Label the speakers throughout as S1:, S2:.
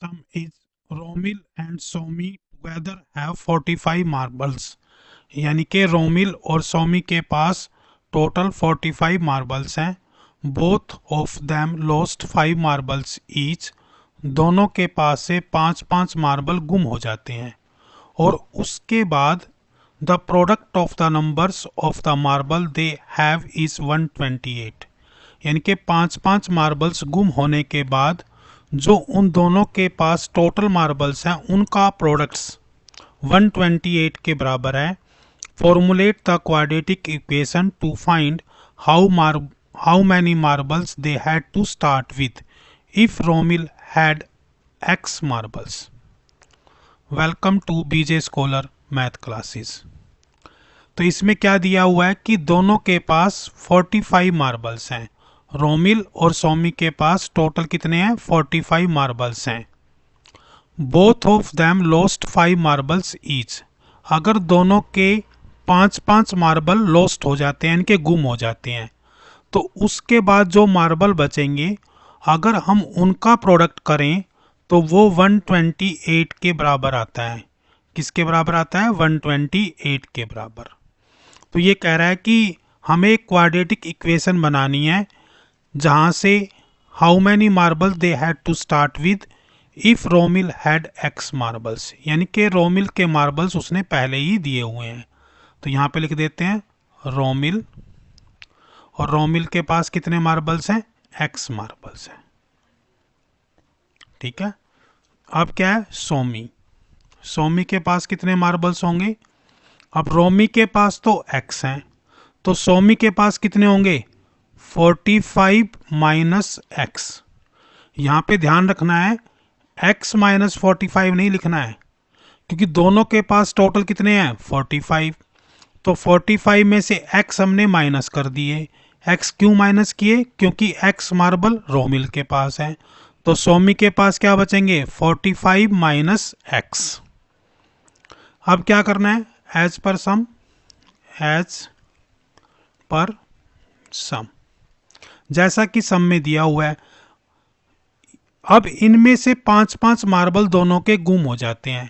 S1: system is Romil and Somi together have 45 marbles। यानी कि रोमिल और सोमी के पास टोटल 45 मार्बल्स हैं। Both of them lost 5 marbles each. दोनों के पास से 5-5 मार्बल गुम हो जाते हैं। और उसके बाद the product of the numbers of the marble they have is 128। यानी कि 5-5 मार्बल्स गुम होने के बाद जो उन दोनों के पास टोटल मार्बल्स हैं उनका प्रोडक्ट्स 128 के बराबर है। Formulate the quadratic equation two find how many marbles they had to start with if Romil had x marbles। Welcome to BJ scholar math classes. तो इसमें क्या दिया हुआ है कि दोनों के पास 45 मार्बल्स हैं। रोमिल और सोमी के पास टोटल कितने हैं? 45 मार्बल्स हैं। Both of them lost 5 marbles each. अगर दोनों के 5-5 मार्बल लॉस्ट हो जाते हैं, इनके गुम हो जाते हैं, तो उसके बाद जो मार्बल बचेंगे अगर हम उनका प्रोडक्ट करें तो वो 128 के बराबर आता है। किसके बराबर आता है? 128 के बराबर। तो ये कह रहा है कि हमें एक क्वाड्रेटिक इक्वेशन बनानी है जहाँ से how many marble they had to start with if Romil had X marbles. यानी कि रोमिल के मार्बल्स उसने पहले ही दिए हुए हैं। तो यहाँ पे लिख देते हैं रोमिल, और रोमिल के पास कितने मार्बल्स हैं? एक्स मार्बल्स हैं। ठीक है। अब क्या है? सोमी। सोमी के पास कितने मार्बल्स होंगे? अब रोमी के पास तो एक्स हैं, तो सोमी के पास कितने होंगे? 45 माइनस एक्स। यहाँ पे ध्यान रखना है x माइनस 45 नहीं लिखना है, क्योंकि दोनों के पास टोटल कितने हैं? 45। तो 45 में से x हमने माइनस कर दिए। x क्यों माइनस किए? क्योंकि x मार्बल रोमिल के पास है। तो सोमी के पास क्या बचेंगे? 45 माइनस x। अब क्या करना है? एज पर सम, एज पर सम, जैसा कि सम में दिया हुआ है। अब इनमें से 5-5 मार्बल दोनों के गुम हो जाते हैं,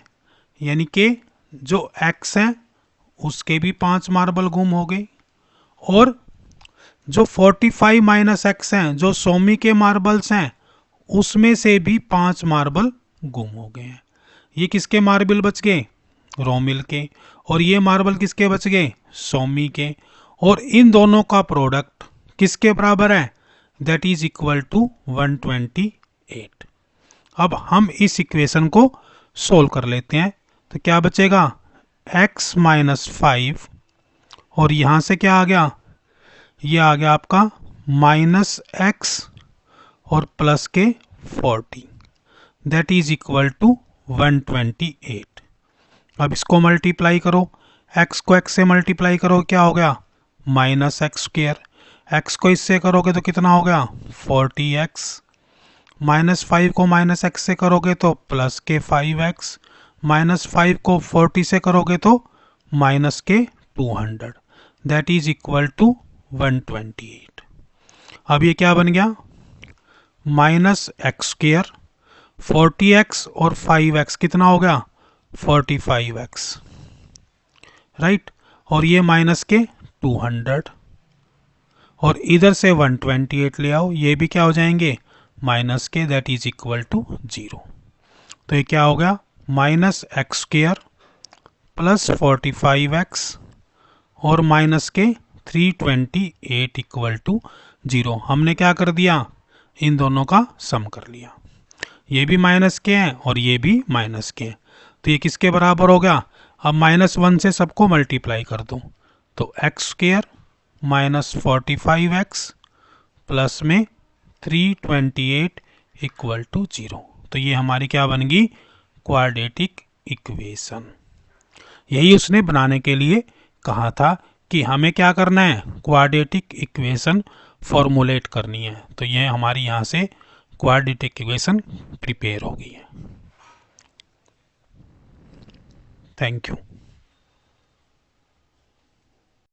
S1: यानी कि जो x है उसके भी 5 मार्बल गुम हो गए, और जो 45 माइनस एक्स हैं जो सोमी के मार्बल्स हैं उसमें से भी 5 मार्बल गुम हो गए हैं। ये किसके मार्बल बच गए? रोमिल के। और ये मार्बल किसके बच गए? सोमी के। और इन दोनों का प्रोडक्ट किसके बराबर है? That is equal to 128। अब हम इस इक्वेशन को सोल्व कर लेते हैं। तो क्या बचेगा? x माइनस 5, और यहां से क्या आ गया? ये आ गया आपका माइनस x और प्लस के 40, दैट इज इक्वल टू 128। अब इसको मल्टीप्लाई करो, x को x से मल्टीप्लाई करो, क्या हो गया? Minus x square. x को इससे करोगे तो कितना हो गया? 40x। माइनस 5 को माइनस x से करोगे तो प्लस के 5x। माइनस 5 को 40 से करोगे तो माइनस के 200, दैट इज इक्वल टू 128। अब ये क्या बन गया? माइनस एक्स स्क्वेयर, 40x और 5x कितना हो गया? 45x, right. और ये माइनस के 200, और इधर से 128 ले आओ, ये भी क्या हो जाएंगे? माइनस के, दैट इज इक्वल टू 0। तो ये क्या हो गया? Minus x square plus 45x और माइनस के 328 इक्वल टू 0। हमने क्या कर दिया? इन दोनों का सम कर लिया। ये भी माइनस के हैं और ये भी माइनस के हैं, तो ये किसके बराबर हो गया? अब -1 से सबको मल्टीप्लाई कर दो, तो x square minus 45x plus में 328 इक्वल टू 0। तो ये हमारी क्या बन गई? Quadratic equation. यही उसने बनाने के लिए कहा था कि हमें क्या करना है? क्वाड्रेटिक इक्वेशन फॉर्मुलेट करनी है। तो ये हमारी यहाँ से क्वाड्रेटिक इक्वेशन प्रिपेयर हो गई है। Thank you.